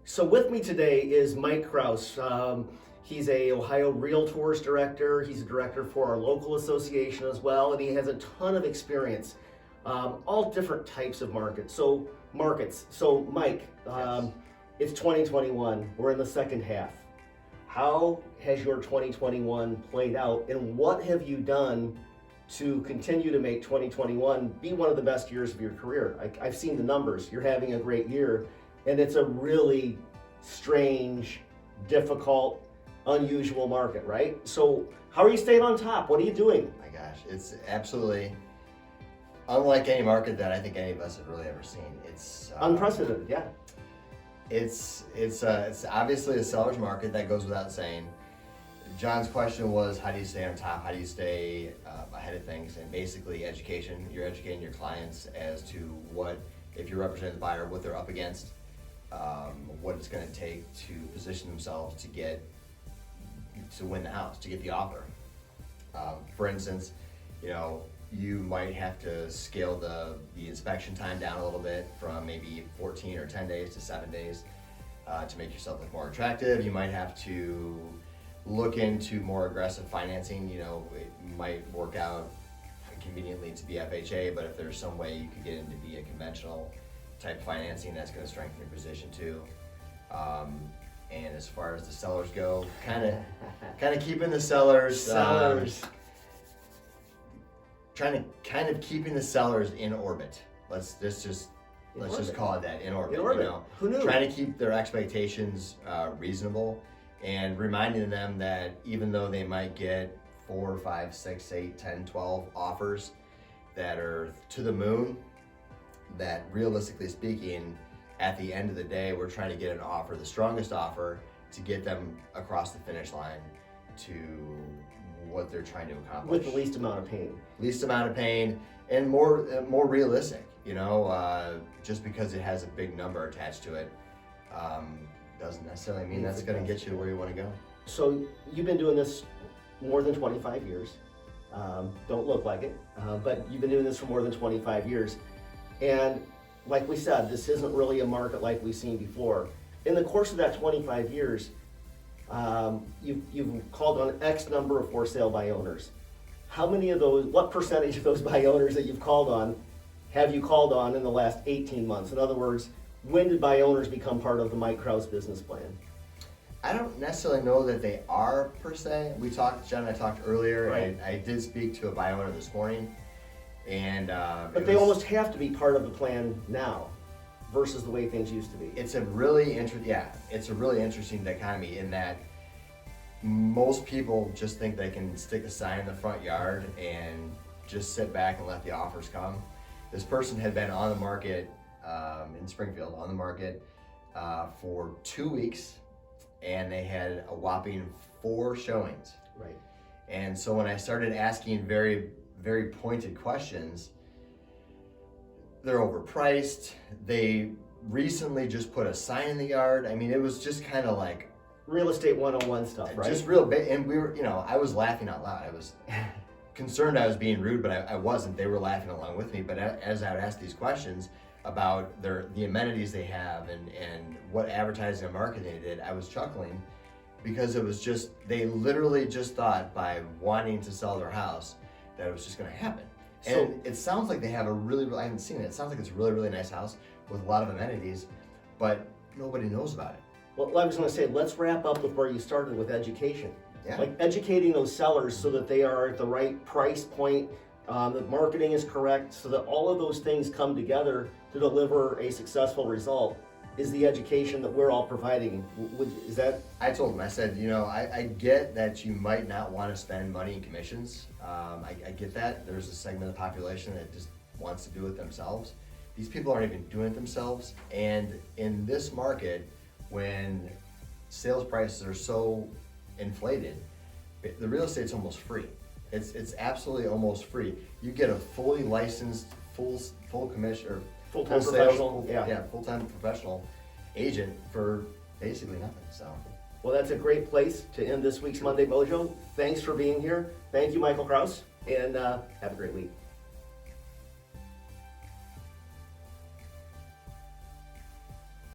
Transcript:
So with me today is Mike Kraus. He's a Ohio Realtors director. He's a director for our local association as well, and he has a ton of experience, all different types of markets. So Mike, Yes. it's 2021. We're in the second half. How has your 2021 played out, and what have you done to continue to make 2021 be one of the best years of your career? I've seen the numbers. You're having a great year, and it's a really strange, difficult, unusual market, right? So how are you staying on top? What are you doing? My gosh, it's absolutely unlike any market that I think any of us have really ever seen. It's Unprecedented, yeah. It's obviously a seller's market, that goes without saying. John's question was, how do you stay on top? How do you stay ahead of things? And basically, education. You're educating your clients as to what, if you're representing the buyer, what they're up against, what it's going to take to position themselves to win the house, to get the offer. For instance, you might have to scale the inspection time down a little bit from maybe 14 or 10 days to 7 days to make yourself look more attractive. You might have to look into more aggressive financing. It might work out conveniently to be FHA, but if there's some way you could get into be a conventional type financing, that's going to strengthen your position too. And as far as the sellers go, kind of keeping the sellers, kind of keeping the sellers in orbit. Let's just call it that, in orbit. In orbit. Who knew? Trying to keep their expectations reasonable, and reminding them that even though they might get 4, 5, 6, 8, 10, 12 offers that are to the moon, that realistically speaking, at the end of the day, we're trying to get an offer, the strongest offer, to get them across the finish line to what they're trying to accomplish. With the least amount of pain. Least amount of pain, and more realistic. Just because it has a big number attached to it, doesn't necessarily mean that's going to get you to where you want to go. So you've been doing this more than 25 years. Don't look like it, but you've been doing this for more than 25 years. And like we said, this isn't really a market like we've seen before. In the course of that 25 years, you've called on X number of for sale by owners. How many of those, what percentage of those by owners that you've called on have you called on in the last 18 months? In other words, when did buy owners become part of the Mike Kraus business plan? I don't necessarily know that they are per se. John and I talked earlier, Right. I did speak to a buy owner this morning, and But they almost have to be part of the plan now versus the way things used to be. it's a really interesting dichotomy in that most people just think they can stick a sign in the front yard and just sit back and let the offers come. This person had been on the market in Springfield, for 2 weeks, and they had a whopping 4 showings. Right. And so when I started asking very, very pointed questions, they're overpriced. They recently just put a sign in the yard. I mean, it was just kind of like Real estate 101 stuff, right? just real big. And we were, I was laughing out loud. I was concerned I was being rude, but I wasn't. They were laughing along with me. But as I would ask these questions about the amenities they have and what advertising and marketing they did, I was chuckling, because it was just, they literally just thought by wanting to sell their house that it was just going to happen. And it sounds like they have I haven't seen it. It sounds like it's a really, really nice house with a lot of amenities, but nobody knows about it. Well, I was going to say, let's wrap up with where you started with education. Yeah. Like educating those sellers so that they are at the right price point, the marketing is correct, so that all of those things come together to deliver a successful result is the education that we're all providing. Is that? I told them, I said, I get that you might not want to spend money in commissions. I get that. There's a segment of the population that just wants to do it themselves. These people aren't even doing it themselves. And in this market, when sales prices are so inflated, the real estate's almost free. It's absolutely almost free. You get a fully licensed, full commission, or Full-time full professional, sales, yeah. full-time professional agent for basically nothing. So, Well, that's a great place to end this week's Monday Mojo. Thanks for being here. Thank you, Michael Kraus, and have a great week.